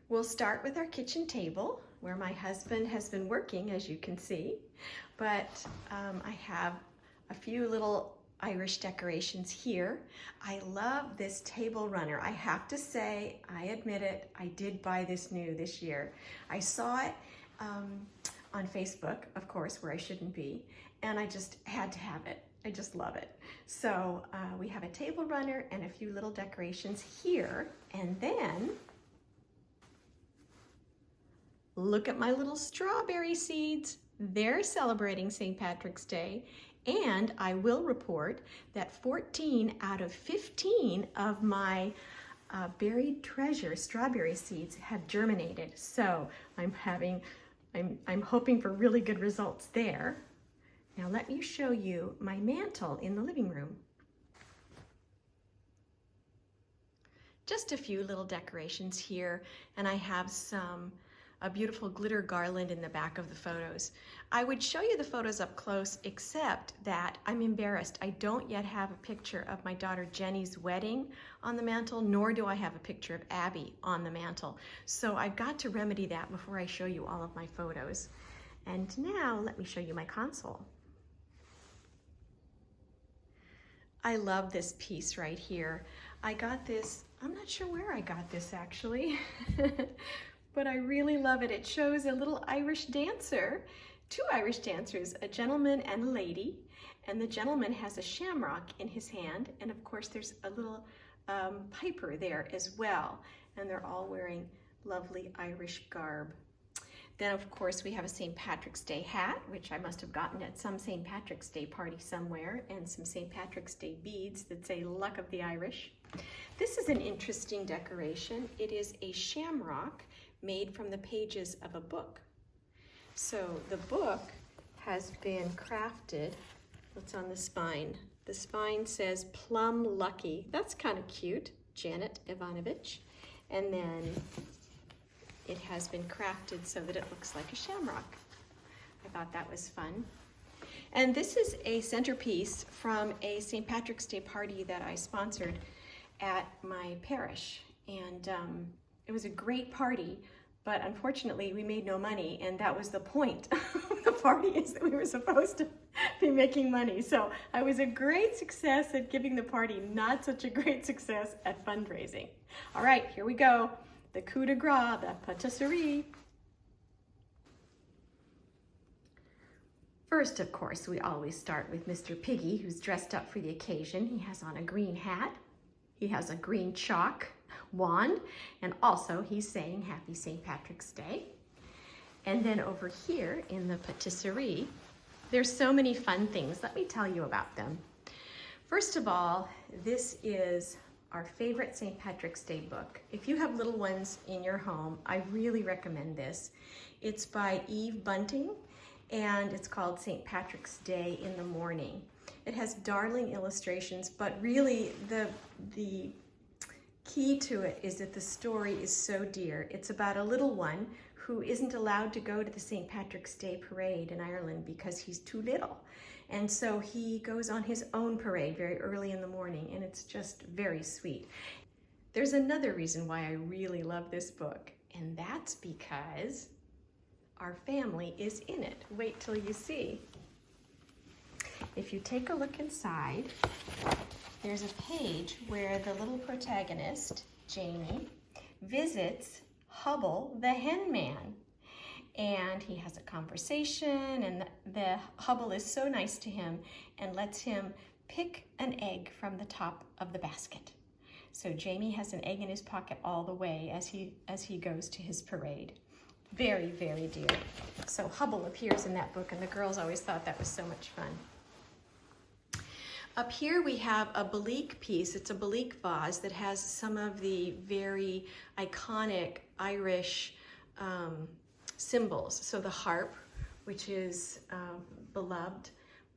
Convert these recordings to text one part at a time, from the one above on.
We'll start with our kitchen table where my husband has been working, as you can see, but I have a few little Irish decorations here. I love this table runner. I have to say, I admit it, I did buy this new this year. I saw it on Facebook, of course, where I shouldn't be, and I just had to have it. I just love it. So we have a table runner and a few little decorations here, and then look at my little strawberry seeds. They're celebrating St. Patrick's Day, and I will report that 14 out of 15 of my buried treasure strawberry seeds have germinated. So I'm hoping for really good results there. Now let me show you my mantle in the living room. Just a few little decorations here, and I have a beautiful glitter garland in the back of the photos. I would show you the photos up close, except that I'm embarrassed. I don't yet have a picture of my daughter Jenny's wedding on the mantle, nor do I have a picture of Abby on the mantle. So I've got to remedy that before I show you all of my photos. And now let me show you my console. I love this piece right here. I got this, I'm not sure where I got this actually, but I really love it. It shows a little Irish dancer, two Irish dancers, a gentleman and a lady, and the gentleman has a shamrock in his hand, and of course there's a little piper there as well, and they're all wearing lovely Irish garb. Then of course we have a St. Patrick's Day hat, which I must have gotten at some St. Patrick's Day party somewhere, and some St. Patrick's Day beads that say Luck of the Irish. This is an interesting decoration. It is a shamrock made from the pages of a book. So the book has been crafted. What's on the spine? The spine says Plum Lucky. That's kind of cute, Janet Ivanovich. And then it has been crafted so that it looks like a shamrock. I thought that was fun. And this is a centerpiece from a St. Patrick's Day party that I sponsored at my parish. And it was a great party, but unfortunately we made no money, and that was the point of the party, is that we were supposed to be making money. So I was a great success at giving the party, not such a great success at fundraising. All right, here we go. The coup de grace, the patisserie. First, of course, we always start with Mr. Piggy, who's dressed up for the occasion. He has on a green hat. He has a green chalk wand, and also he's saying Happy St. Patrick's Day. And then over here in the patisserie, there's so many fun things. Let me tell you about them. First of all, this is our favorite St. Patrick's Day book. If you have little ones in your home, I really recommend this. It's by Eve Bunting, and it's called St. Patrick's Day in the Morning. It has darling illustrations, but really the key to it is that the story is so dear. It's about a little one who isn't allowed to go to the St. Patrick's Day parade in Ireland because he's too little. And so he goes on his own parade very early in the morning, and it's just very sweet. There's another reason why I really love this book, and that's because our family is in it. Wait till you see. If you take a look inside, there's a page where the little protagonist, Jamie, visits Hubble the hen man. And he has a conversation, and the Hubble is so nice to him and lets him pick an egg from the top of the basket. So Jamie has an egg in his pocket all the way as he goes to his parade. Very, very dear. So Hubble appears in that book, and the girls always thought that was so much fun. Up here we have a Belique piece. It's a Belique vase that has some of the very iconic Irish symbols. So the harp, which is beloved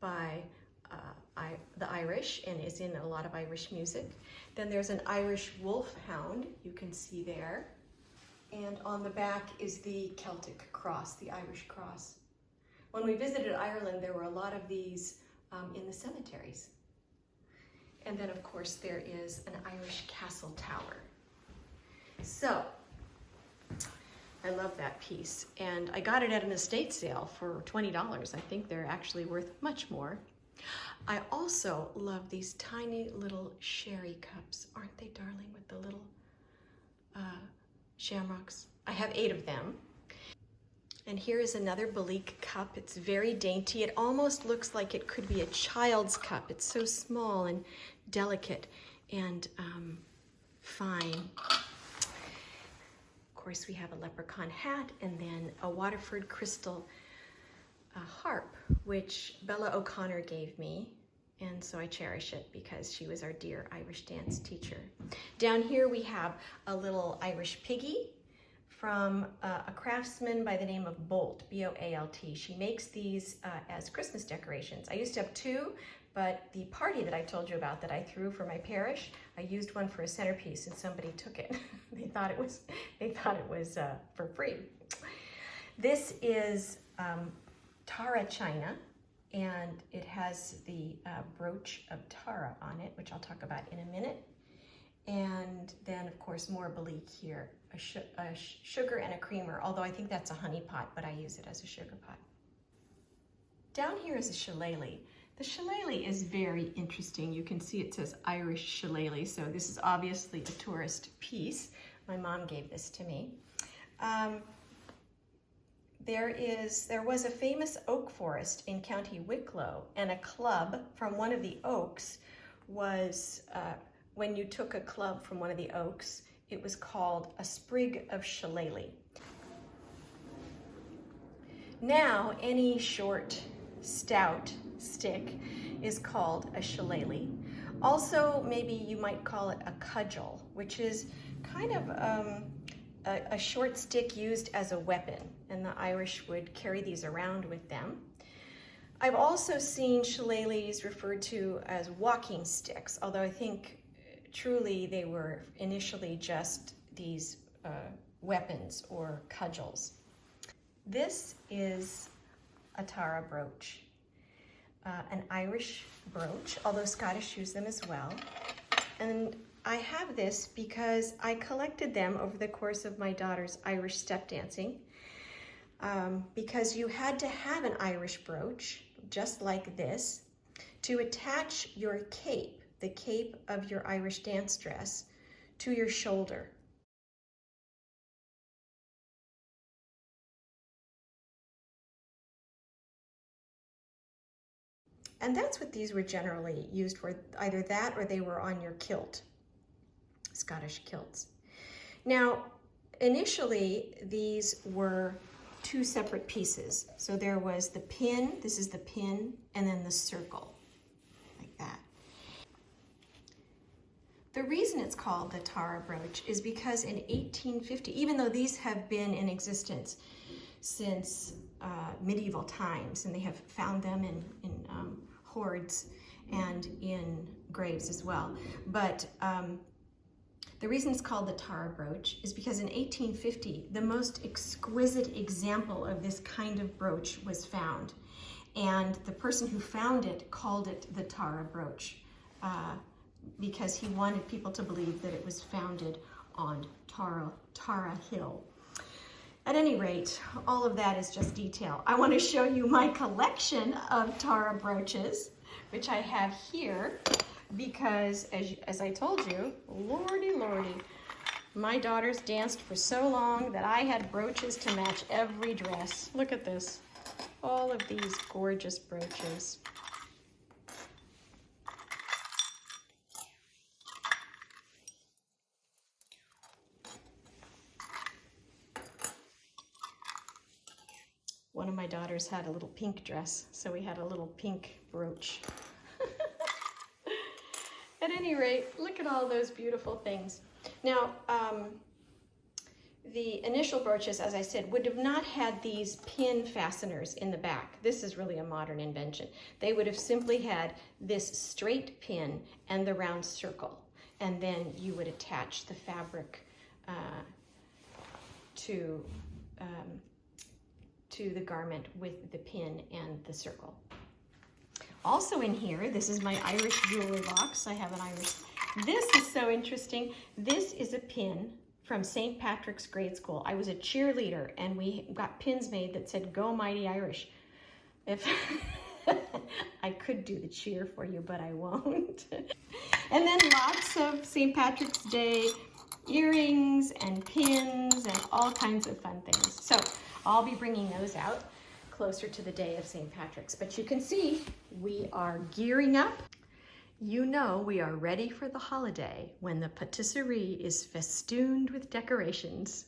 by the Irish and is in a lot of Irish music. Then there's an Irish wolfhound, you can see there. And on the back is the Celtic cross, the Irish cross. When we visited Ireland, there were a lot of these in the cemeteries. And then of course there is an Irish castle tower. So I love that piece. And I got it at an estate sale for $20. I think they're actually worth much more. I also love these tiny little sherry cups. Aren't they darling, with the little shamrocks? I have 8 of them. And here is another Belique cup. It's very dainty. It almost looks like it could be a child's cup. It's so small and delicate and fine. Of course, we have a leprechaun hat and then a Waterford crystal harp, which Bella O'Connor gave me. And so I cherish it because she was our dear Irish dance teacher. Down here we have a little Irish piggy from a craftsman by the name of Bolt, B-O-A-L-T. She makes these as Christmas decorations. I used to have 2, but the party that I told you about that I threw for my parish, I used one for a centerpiece and somebody took it. They thought it was for free. This is Tara china, and it has the brooch of Tara on it, which I'll talk about in a minute. And then, of course, more Belique here, a sugar and a creamer, although I think that's a honey pot, but I use it as a sugar pot. Down here is a shillelagh. The shillelagh is very interesting. You can see it says Irish shillelagh, so this is obviously a tourist piece. My mom gave this to me. There was a famous oak forest in County Wicklow, and a club from one of the oaks was, when you took a club from one of the oaks, it was called a sprig of shillelagh. Now, any short, stout stick is called a shillelagh. Also, maybe you might call it a cudgel, which is kind of a short stick used as a weapon, and the Irish would carry these around with them. I've also seen shillelaghs referred to as walking sticks, although I think truly they were initially just these weapons or cudgels. This is a Tara brooch, an Irish brooch, although Scottish use them as well. And I have this because I collected them over the course of my daughter's Irish step dancing, because you had to have an Irish brooch, just like this, to attach your cape, the cape of your Irish dance dress, to your shoulder. And that's what these were generally used for, either that or they were on your kilt, Scottish kilts. Now, initially, these were 2 separate pieces. So there was the pin, this is the pin, and then the circle, like that. The reason it's called the Tara brooch is because in 1850, even though these have been in existence since medieval times, and they have found them in hoards and in graves as well, but the reason it's called the Tara brooch is because in 1850, the most exquisite example of this kind of brooch was found. And the person who found it called it the Tara brooch because he wanted people to believe that it was founded on Tara Hill. At any rate, all of that is just detail. I want to show you my collection of Tara brooches, which I have here, because as I told you, lordy, my daughters danced for so long that I had brooches to match every dress. Look at this, all of these gorgeous brooches. One of my daughters had a little pink dress, so we had a little pink brooch. At any rate, look at all those beautiful things. Now, the initial brooches, as I said, would have not had these pin fasteners in the back. This is really a modern invention. They would have simply had this straight pin and the round circle, and then you would attach the fabric to the garment with the pin and the circle. Also in here, this is my Irish jewelry box. I have an Irish. This is so interesting. This is a pin from St. Patrick's grade school. I was a cheerleader and we got pins made that said, "Go Mighty Irish." If I could do the cheer for you, but I won't. And then lots of St. Patrick's Day earrings and pins and all kinds of fun things. So I'll be bringing those out closer to the day of St. Patrick's. But you can see we are gearing up. You know we are ready for the holiday when the patisserie is festooned with decorations.